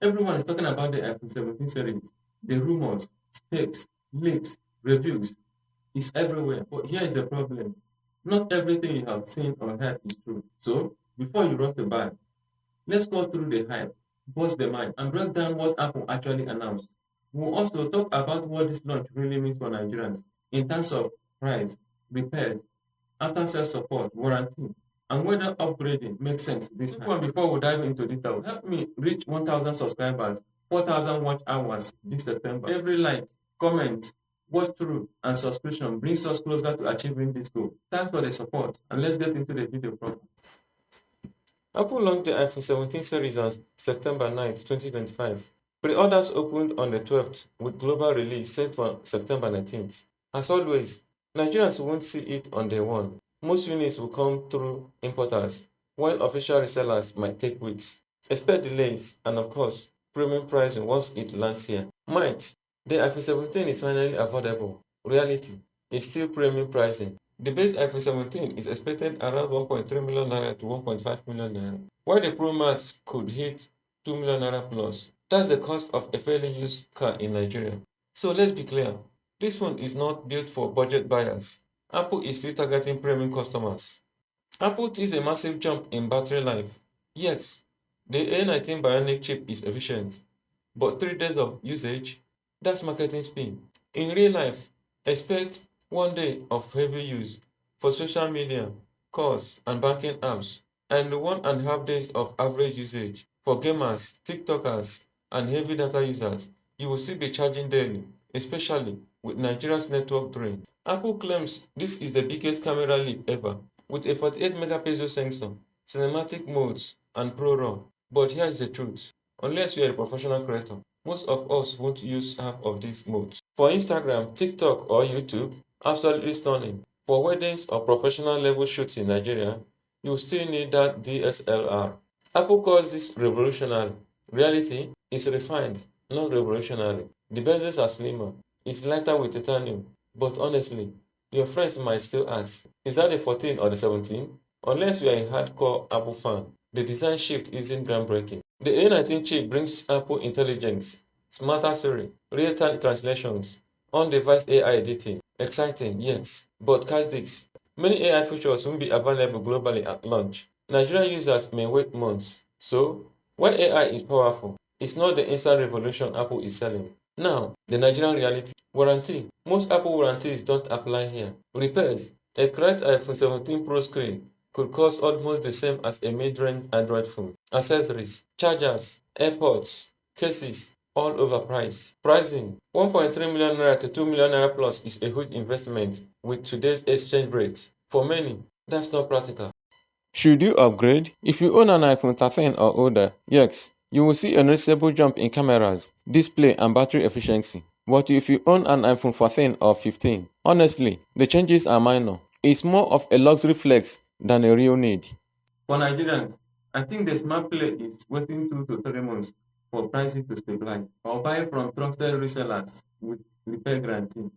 Everyone is talking about the iPhone 17 series. The rumors, specs, leaks, reviews is everywhere. But here is the problem. Not everything you have seen or heard is true. So, before you rush to buy, let's go through the hype, bust the mind, and break down what Apple actually announced. We'll also talk about what this launch really means for Nigerians in terms of price, repairs, after-sales support, warranty, and whether upgrading makes sense this time. Before we dive into detail, help me reach 1,000 subscribers, 4,000 watch hours this September. Every like, comment, watch through, and subscription brings us closer to achieving this goal. Thanks for the support, and let's get into the video proper. Apple launched the iPhone 17 series on September 9, 2025. Pre-orders opened on the 12th, with global release set for September 19th. As always, Nigerians won't see it on day one. Most units will come through importers, while official resellers might take weeks. Expect delays and, of course, premium pricing once it lands here. Might, the iPhone 17 is finally affordable. Reality is still premium pricing. The base iPhone 17 is expected around 1.3 million naira to 1.5 million naira, while the Pro Max could hit 2 million naira plus. That's the cost of a fairly used car in Nigeria. So let's be clear, this phone is not built for budget buyers. Apple is still targeting premium customers. Apple teased a massive jump in battery life. Yes, the A19 Bionic chip is efficient, but 3 days of usage, that's marketing spin. In real life, expect 1 day of heavy use for social media, calls, and banking apps, and 1.5 days of average usage for gamers, TikTokers, and heavy data users. You will still be charging daily, especially with Nigeria's network drain. Apple claims this is the biggest camera leap ever, with a 48 megapixel sensor, cinematic modes, and Pro RAW. But here's the truth. Unless you are a professional creator, most of us won't use half of these modes. For Instagram, TikTok, or YouTube, absolutely stunning. For weddings or professional level shoots in Nigeria, you still need that DSLR. Apple calls this revolutionary. Reality is refined, not revolutionary. The bezels are slimmer, it's lighter with titanium, but honestly, your friends might still ask, is that the 14 or the 17? Unless you are a hardcore Apple fan, the design shift isn't groundbreaking. The A19 chip brings Apple Intelligence, smarter Siri, real-time translations, on-device AI editing. Exciting, yes, but catch this. Many AI features won't be available globally at launch. Nigerian users may wait months. So, while AI is powerful, it's not the instant revolution Apple is selling. Now, the Nigerian reality. Warranty. Most Apple warranties don't apply here. Repairs. A cracked iPhone 17 Pro screen could cost almost the same as a mid-range Android phone. Accessories, chargers, AirPods, cases, all overpriced. Pricing, 1.3 million naira to 2 million naira plus is a huge investment with today's exchange rate. For many, that's not practical. Should you upgrade? If you own an iPhone 13 or older, yes, you will see a noticeable jump in cameras, display, and battery efficiency. But if you own an iPhone 14 or 15, honestly, the changes are minor. It's more of a luxury flex than a real need. For Nigerians, I think the smart play is waiting 2 to 3 months for prices to stabilize or buy from trusted resellers with repair guarantee.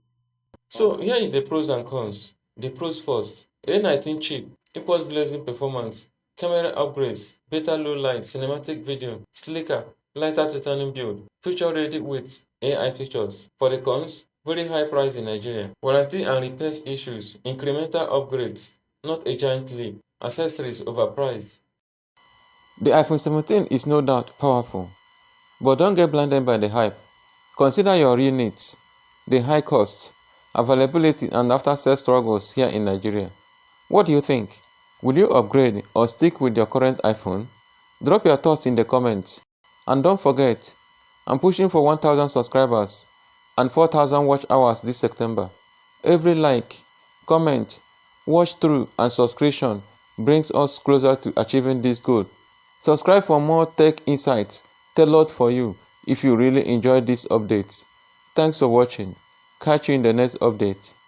So here is the pros and cons. The pros first. A19 chip, equals blazing performance, camera upgrades, better low light, cinematic video, slicker, lighter titanium build, future ready with AI features. For the cons, very high price in Nigeria, warranty and repairs issues, incremental upgrades, not a giant leap, accessories overpriced. The iPhone 17 is no doubt powerful, but don't get blinded by the hype. Consider your real needs, the high cost, availability, and after-sales struggles here in Nigeria. What do you think? Will you upgrade or stick with your current iPhone? Drop your thoughts in the comments. And don't forget, I'm pushing for 1,000 subscribers and 4,000 watch hours this September. Every like, comment, watch through, and subscription brings us closer to achieving this goal. Subscribe for more tech insights tailored for you if you really enjoyed these updates. Thanks for watching. Catch you in the next update.